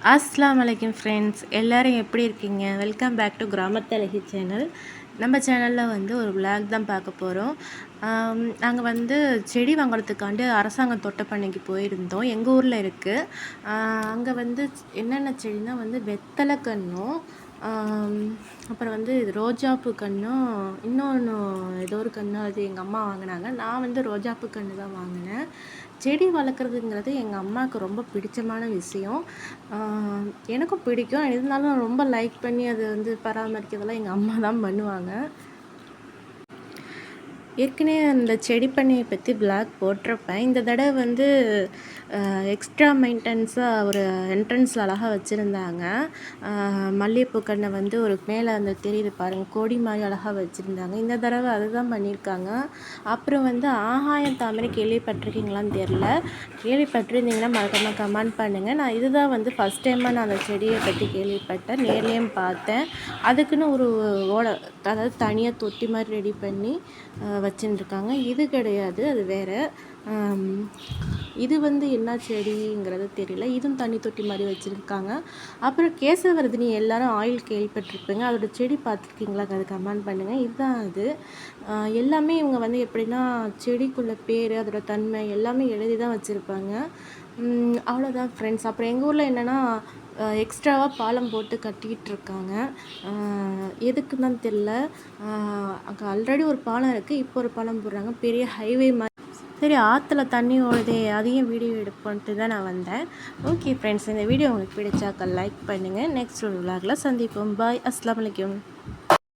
அஸ்ஸலாமு அலைக்கும் ஃப்ரெண்ட்ஸ், எல்லோரும் எப்படி இருக்கீங்க? வெல்கம் பேக் டு கிராமத்து அழகி சேனல். நம்ம சேனலில் வந்து ஒரு விளாக் தான் பார்க்க போகிறோம். நாங்கள் வந்து செடி வாங்குறதுக்காண்டி அரசாங்க தோட்டப்பண்ணைக்கு போயிருந்தோம். எங்கள் ஊரில் இருக்குது. அங்கே வந்து என்னென்ன செடினா வந்து வெத்தலை கன்றும், அப்புறம் வந்து இது ரோஜாப்பூ கன்றும், இன்னொன்று ஏதோ ஒரு கன்று அது எங்கள் அம்மா வாங்கினாங்க. நான் வந்து ரோஜாப்பூ கன்று தான் வாங்கினேன். செடி வளர்க்குறதுங்கிறது எங்கள் அம்மாவுக்கு ரொம்ப பிடிச்சமான விஷயம். எனக்கும் பிடிக்கும். இருந்தாலும் ரொம்ப லைக் பண்ணி அதை வந்து பராமரிக்கிறதெல்லாம் எங்கள் அம்மா தான் பண்ணுவாங்க. ஏற்கனவே அந்த செடி பண்ணையை பற்றி விளாக் போட்டிருப்பேன். இந்த தடவை வந்து எக்ஸ்ட்ரா மெயின்டெனன்ஸாக ஒரு என்ட்ரன்ஸில் அழகாக வச்சுருந்தாங்க. மல்லிகைப்பூ கன்றை வந்து ஒரு மேலே அந்த தெரியுது பாருங்கள், கொடி மாதிரி அழகாக வச்சுருந்தாங்க. இந்த தடவை அதுதான் பண்ணியிருக்காங்க. அப்புறம் வந்து ஆகாயம் தாமரை கேள்விப்பட்டிருக்கீங்களான்னு தெரில. கேள்விப்பட்டிருந்தீங்கன்னா மறக்காமல் கமெண்ட் பண்ணுங்கள். நான் இதுதான் வந்து ஃபஸ்ட் டைமாக நான் அந்த செடியை பற்றி கேள்விப்பட்டேன். நேர்லேயும் பார்த்தேன். அதுக்குன்னு ஒரு அதாவது தனியாக தொட்டி மாதிரி ரெடி பண்ணி வச்சுருக்காங்க. இது கிடையாது, அது வேறு. இது வந்து என்ன செடிங்கிறது தெரியல. இதுவும் தண்ணி தொட்டி மாதிரி வச்சுருக்காங்க. அப்புறம் கேசவர்தினி எல்லாரும் ஆயில் கேள்விப்பட்டிருப்பீங்க. அதோடய செடி பார்த்துருக்கீங்களா? அது கமெண்ட் பண்ணுங்கள். இதுதான் அது. எல்லாமே இவங்க வந்து எப்படின்னா செடிக்குள்ள பேர், அதோட தன்மை எல்லாமே எழுதி தான் வச்சுருப்பாங்க. அவ்வளோதான் ஃப்ரெண்ட்ஸ். அப்புறம் எங்கள் ஊரில் என்னென்னா எக்ஸ்ட்ராவாக பாலம் போட்டு கட்டிக்கிட்டு இருக்காங்க. எதுக்குன்னு தான் தெரில. அங்கே ஆல்ரெடி ஒரு பாலம் இருக்குது, இப்போ ஒரு பாலம் போடுறாங்க, பெரிய ஹைவே மாதிரி. சரி, ஆற்றுல தண்ணி ஓடுதே, அதையும் வீடியோ எடுப்போன்ட்டு தான் நான் வந்தேன். ஓகே ஃப்ரெண்ட்ஸ், இந்த வீடியோ உங்களுக்கு பிடிச்சாக்க லைக் பண்ணுங்கள். நெக்ஸ்ட் ஒரு விலாகில் சந்திப்போம். பாய். அஸ்ஸலாமு அலைக்கும்.